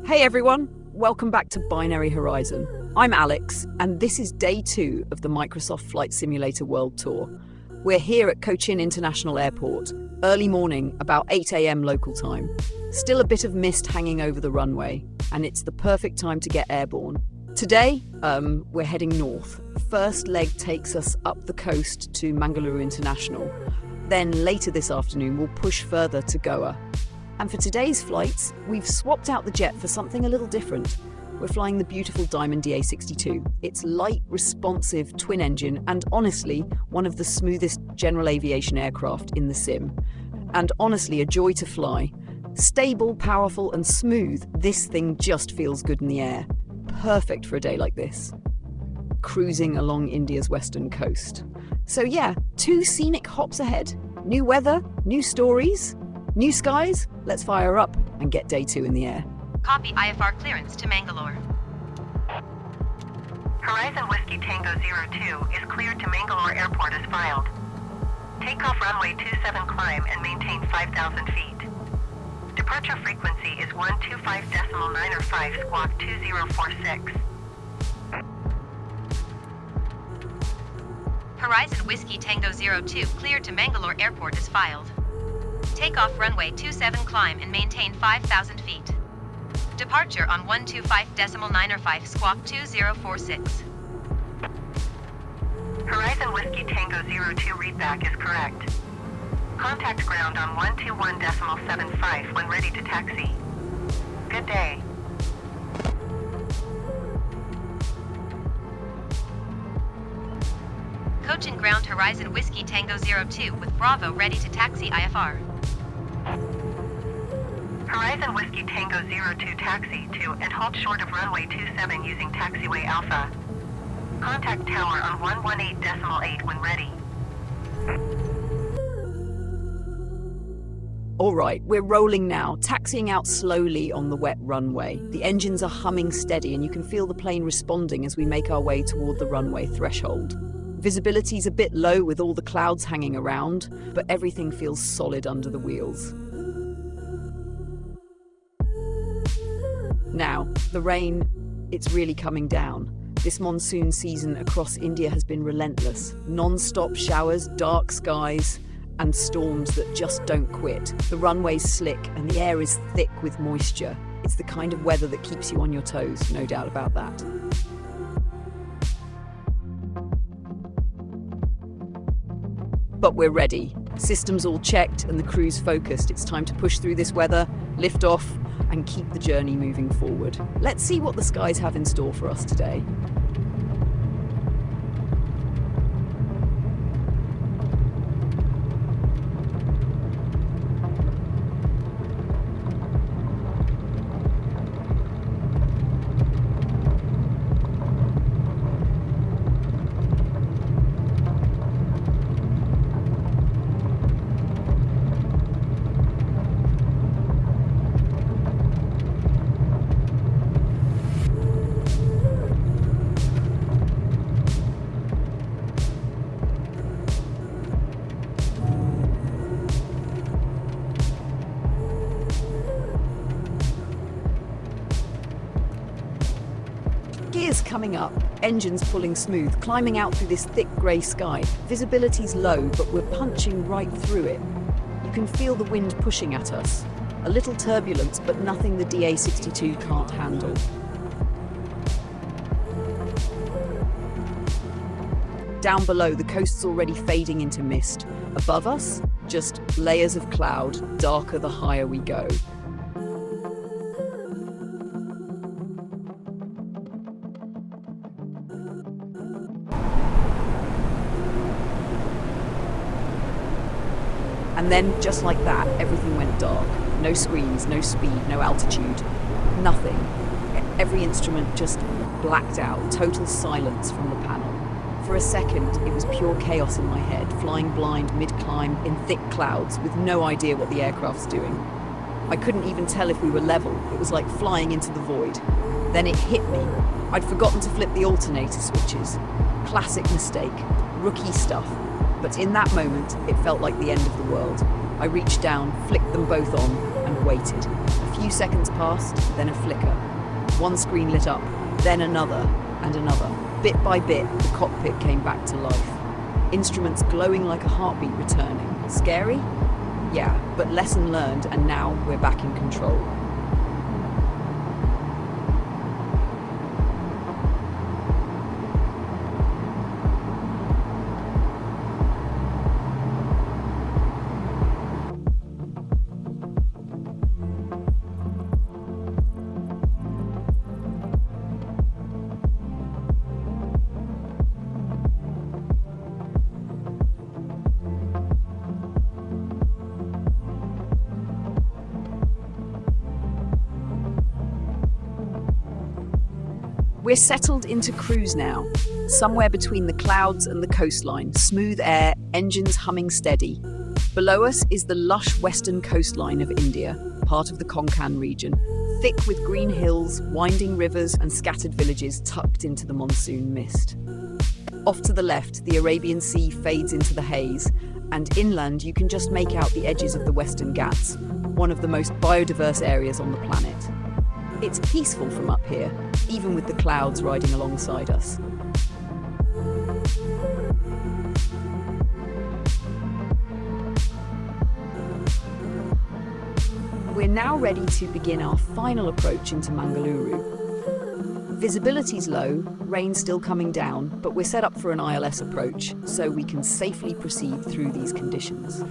Hey everyone, welcome back to Binary Horizon. I'm Alex, and this is day 2 of the Microsoft Flight Simulator World Tour. We're here at Cochin International Airport, early morning, about 8 a.m. local time. Still a bit of mist hanging over the runway, and it's the perfect time to get airborne. Today, we're heading north. First leg takes us up the coast to Mangaluru International. Then later this afternoon, we'll push further to Goa. And for today's flights, we've swapped out the jet for something a little different. We're flying the beautiful Diamond DA62. It's light, responsive, twin-engine, and honestly, one of the smoothest general aviation aircraft in the sim. And honestly, a joy to fly. Stable, powerful, and smooth, this thing just feels good in the air. Perfect for a day like this. Cruising along India's western coast. So yeah, 2 scenic hops ahead. New weather, new stories, new skies. Let's fire up and get day 2 in the air. Copy IFR clearance to Mangalore. Horizon Whiskey Tango 02 is cleared to Mangalore Airport as filed. Takeoff runway 27 climb and maintain 5,000 feet. Departure frequency is 125.905 squawk 2046. Horizon Whiskey Tango 02 cleared to Mangalore Airport is filed. Takeoff runway 27 climb and maintain 5,000 feet. Departure on 125.905 squawk 2046. Horizon Whiskey Tango 02 readback is correct. Contact ground on 121.75 when ready to taxi. Good day. Cochin ground Horizon Whiskey Tango 02 with Bravo ready to taxi IFR. Horizon Whiskey Tango 02 taxi to and halt short of runway 27 using taxiway Alpha. Contact tower on 118.8 when ready. All right, we're rolling now, taxiing out slowly on the wet runway. The engines are humming steady and you can feel the plane responding as we make our way toward the runway threshold. Visibility's a bit low with all the clouds hanging around, but everything feels solid under the wheels. Now, the rain, it's really coming down. This monsoon season across India has been relentless. Non-stop showers, dark skies, and storms that just don't quit. The runway's slick and the air is thick with moisture. It's the kind of weather that keeps you on your toes, no doubt about that. But we're ready. Systems all checked and the crew's focused. It's time to push through this weather, lift off, and keep the journey moving forward. Let's see what the skies have in store for us today. Gears coming up, engines pulling smooth, climbing out through this thick grey sky. Visibility's low, but we're punching right through it. You can feel the wind pushing at us. A little turbulence, but nothing the DA62 can't handle. Down below, the coast's already fading into mist. Above us, just layers of cloud, darker the higher we go. And then, just like that, everything went dark. No screens, no speed, no altitude, nothing. Every instrument just blacked out, total silence from the panel. For a second, it was pure chaos in my head, flying blind mid-climb in thick clouds with no idea what the aircraft's doing. I couldn't even tell if we were level. It was like flying into the void. Then it hit me. I'd forgotten to flip the alternator switches. Classic mistake. Rookie stuff. But in that moment, it felt like the end of the world. I reached down, flicked them both on, and waited. A few seconds passed, then a flicker. One screen lit up, then another and another. Bit by bit, the cockpit came back to life. Instruments glowing like a heartbeat returning. Scary? Yeah, but lesson learned, and now we're back in control. We're settled into cruise now, somewhere between the clouds and the coastline, smooth air, engines humming steady. Below us is the lush western coastline of India, part of the Konkan region, thick with green hills, winding rivers and scattered villages tucked into the monsoon mist. Off to the left, the Arabian Sea fades into the haze, and inland you can just make out the edges of the Western Ghats, one of the most biodiverse areas on the planet. It's peaceful from up here, even with the clouds riding alongside us. We're now ready to begin our final approach into Mangaluru. Visibility's low, rain still coming down, but we're set up for an ILS approach, so we can safely proceed through these conditions.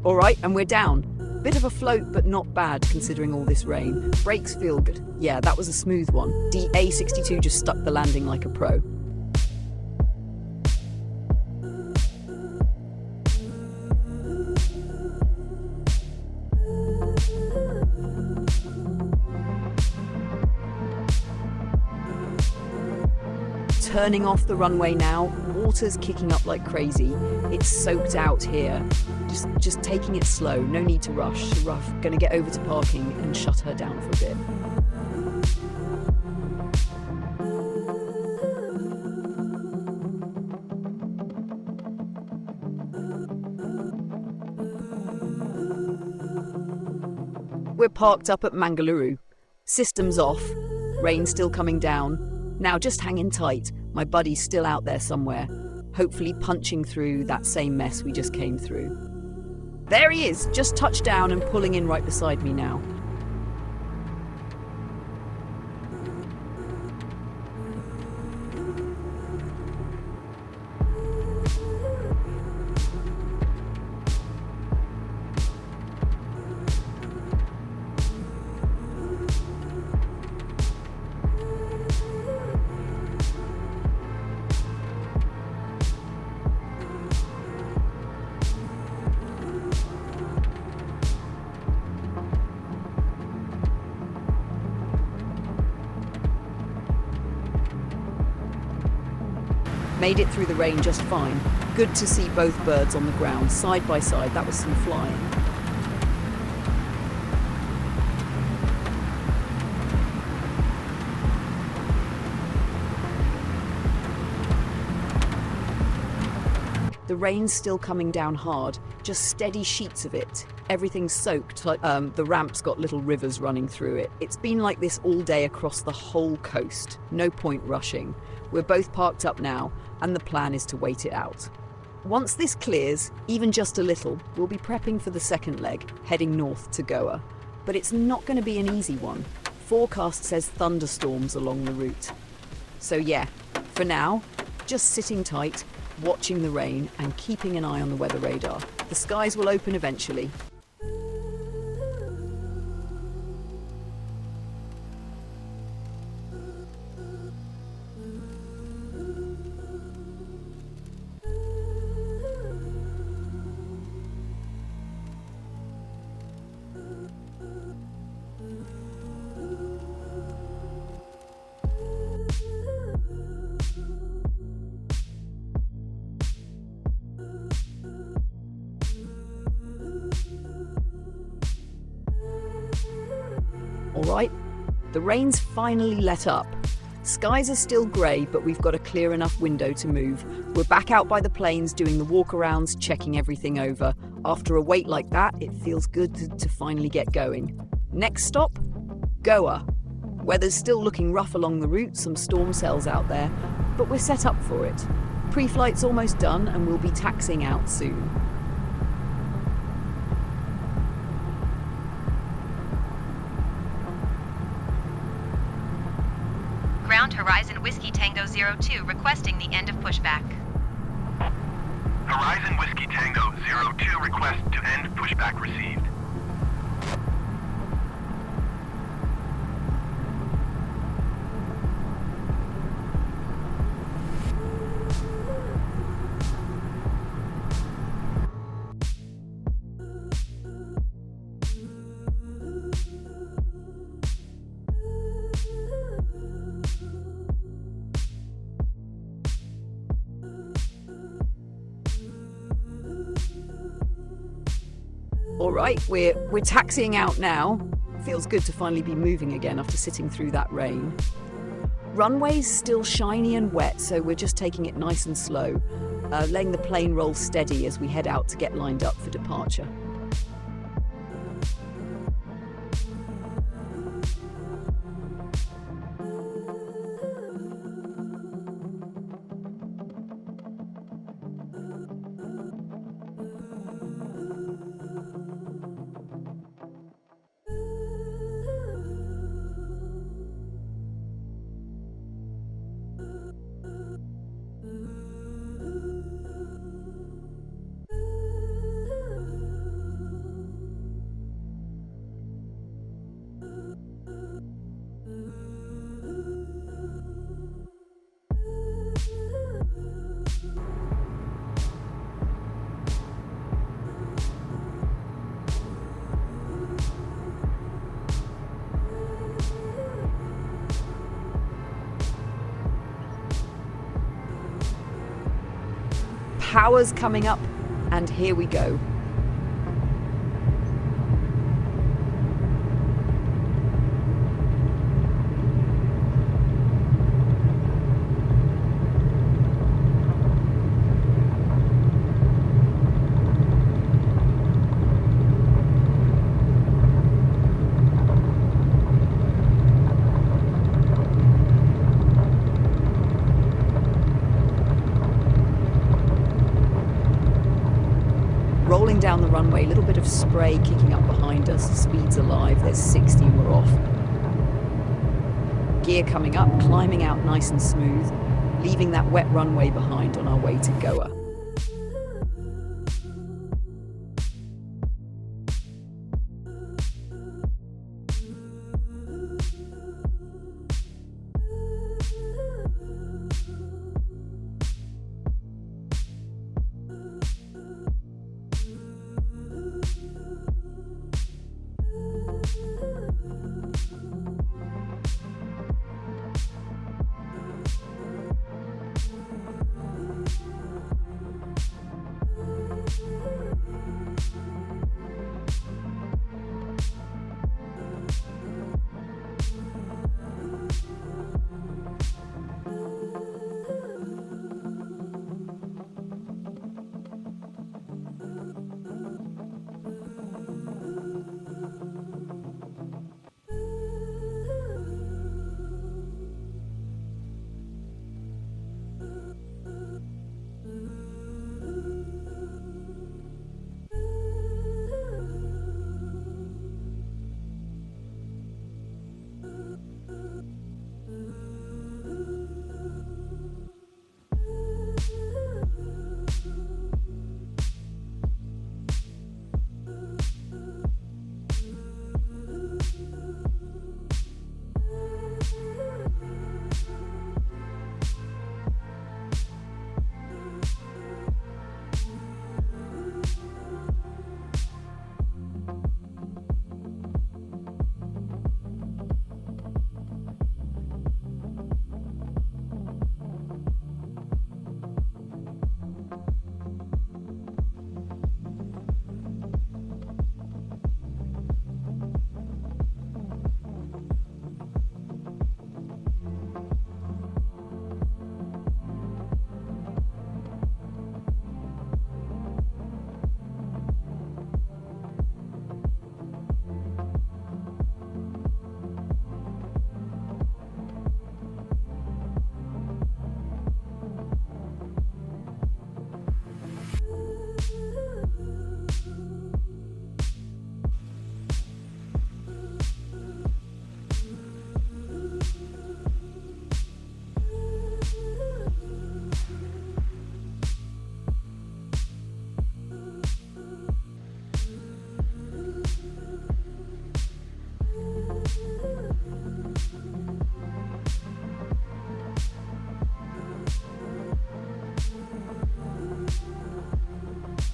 All right, and we're down. Bit of a float, but not bad considering all this rain. Brakes feel good. Yeah, that was a smooth one. DA62 just stuck the landing like a pro. Turning off the runway now, water's kicking up like crazy. It's soaked out here. Just taking it slow, no need to rush. Gonna get over to parking and shut her down for a bit. We're parked up at Mangaluru. Systems off, rain still coming down. Now just hanging tight. My buddy's still out there somewhere, hopefully punching through that same mess we just came through. There he is, just touched down and pulling in right beside me now. Made it through the rain just fine. Good to see both birds on the ground, side by side. That was some flying. The rain's still coming down hard, just steady sheets of it. Everything's soaked, the ramp's got little rivers running through it. It's been like this all day across the whole coast. No point rushing. We're both parked up now, and the plan is to wait it out. Once this clears, even just a little, we'll be prepping for the second leg, heading north to Goa. But it's not going to be an easy one. Forecast says thunderstorms along the route. So yeah, for now, just sitting tight, watching the rain and keeping an eye on the weather radar. The skies will open eventually. All right, the rain's finally let up. Skies are still grey, but we've got a clear enough window to move. We're back out by the plains doing the walkarounds, checking everything over. After a wait like that, it feels good to finally get going. Next stop, Goa. Weather's still looking rough along the route, some storm cells out there, but we're set up for it. Pre-flight's almost done and we'll be taxiing out soon. Ground Horizon Whiskey Tango 02 requesting the end of pushback. Horizon Whiskey Tango 02 request to end pushback received. All right, we're taxiing out now. Feels good to finally be moving again after sitting through that rain. Runway's still shiny and wet, so we're just taking it nice and slow, letting the plane roll steady as we head out to get lined up for departure. Power's coming up, and here we go. Rolling down the runway, a little bit of spray kicking up behind us, speed's alive, there's 60 and we're off. Gear coming up, climbing out nice and smooth, leaving that wet runway behind on our way to Goa.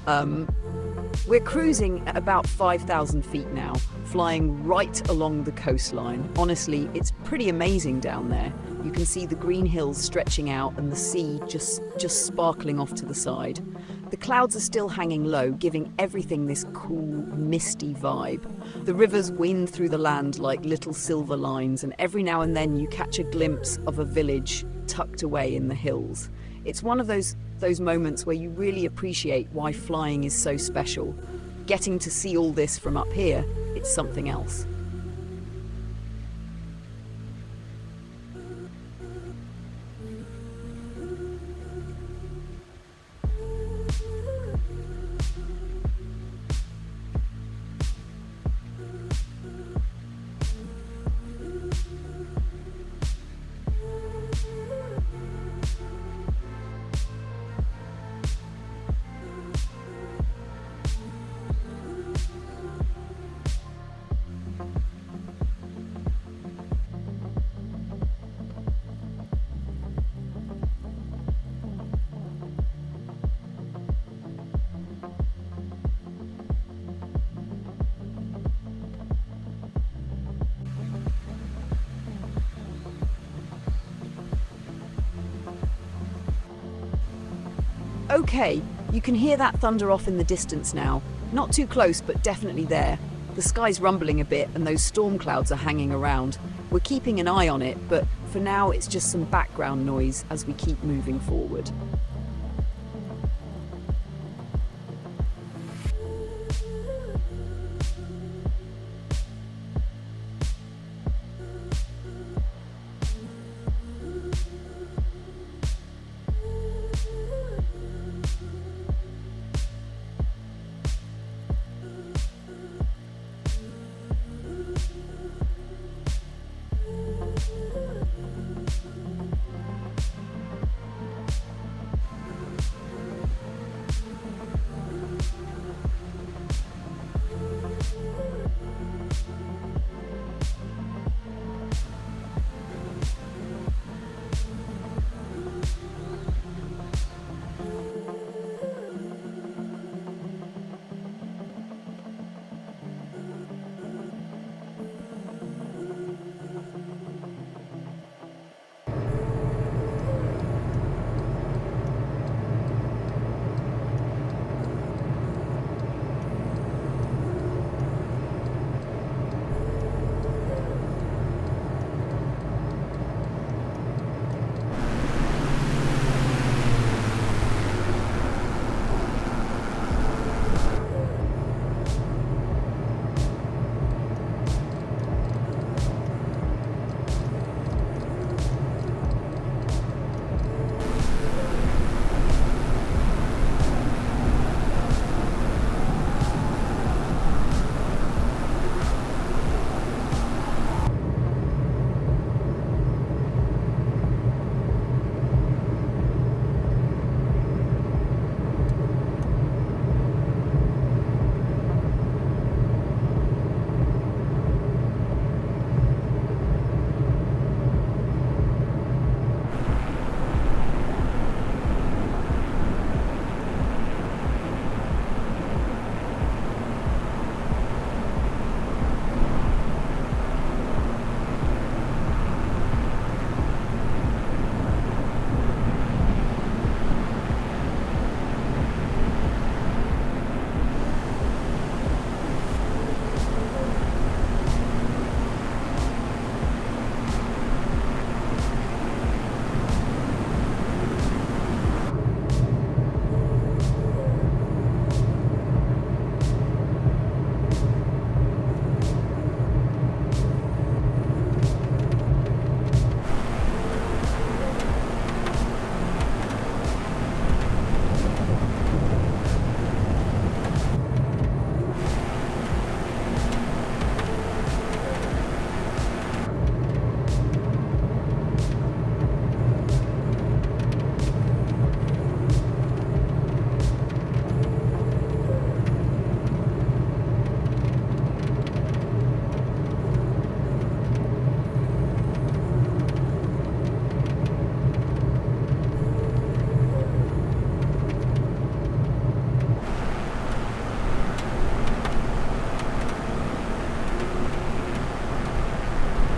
We're cruising at about 5,000 feet now, flying right along the coastline. Honestly, it's pretty amazing down there. You can see the green hills stretching out and the sea just sparkling off to the side. The clouds are still hanging low, giving everything this cool, misty vibe. The rivers wind through the land like little silver lines, and every now and then you catch a glimpse of a village tucked away in the hills. It's one of those moments where you really appreciate why flying is so special. Getting to see all this from up here, it's something else. Okay, you can hear that thunder off in the distance now. Not too close, but definitely there. The sky's rumbling a bit and those storm clouds are hanging around. We're keeping an eye on it, but for now it's just some background noise as we keep moving forward.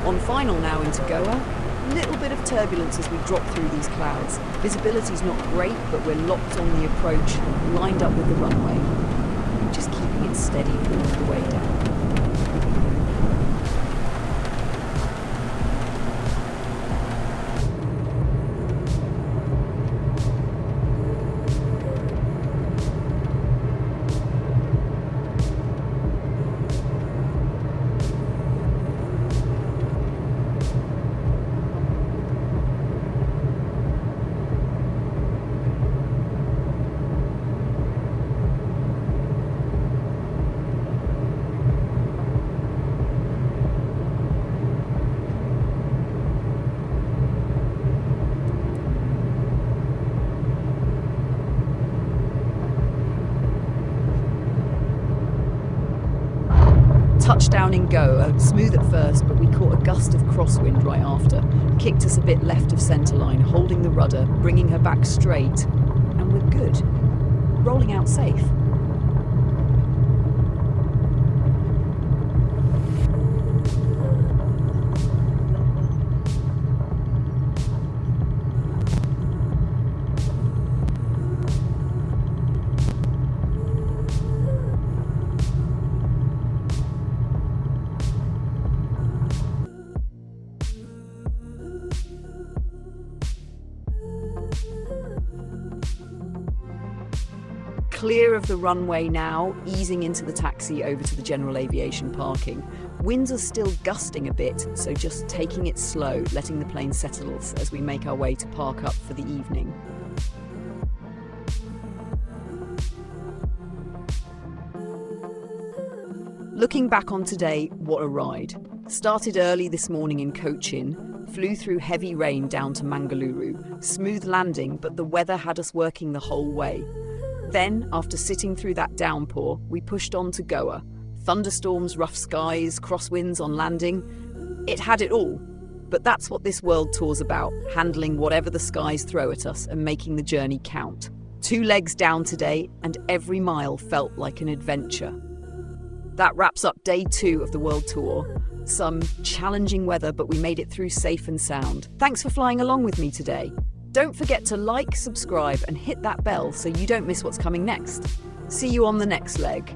On final now into Goa, little bit of turbulence as we drop through these clouds. Visibility's not great, but we're locked on the approach, lined up with the runway. Just keeping it steady all the way down. Touchdown in Goa, smooth at first, but we caught a gust of crosswind right after. Kicked us a bit left of centreline, holding the rudder, bringing her back straight, and we're good. Rolling out safe. Clear of the runway now, easing into the taxi over to the general aviation parking. Winds are still gusting a bit, so just taking it slow, letting the plane settle as we make our way to park up for the evening. Looking back on today, what a ride. Started early this morning in Cochin, flew through heavy rain down to Mangaluru. Smooth landing, but the weather had us working the whole way. Then, after sitting through that downpour, we pushed on to Goa. Thunderstorms, rough skies, crosswinds on landing. It had it all. But that's what this world tour's about, handling whatever the skies throw at us and making the journey count. 2 legs down today, and every mile felt like an adventure. That wraps up day 2 of the world tour. Some challenging weather, but we made it through safe and sound. Thanks for flying along with me today. Don't forget to like, subscribe, and hit that bell so you don't miss what's coming next. See you on the next leg.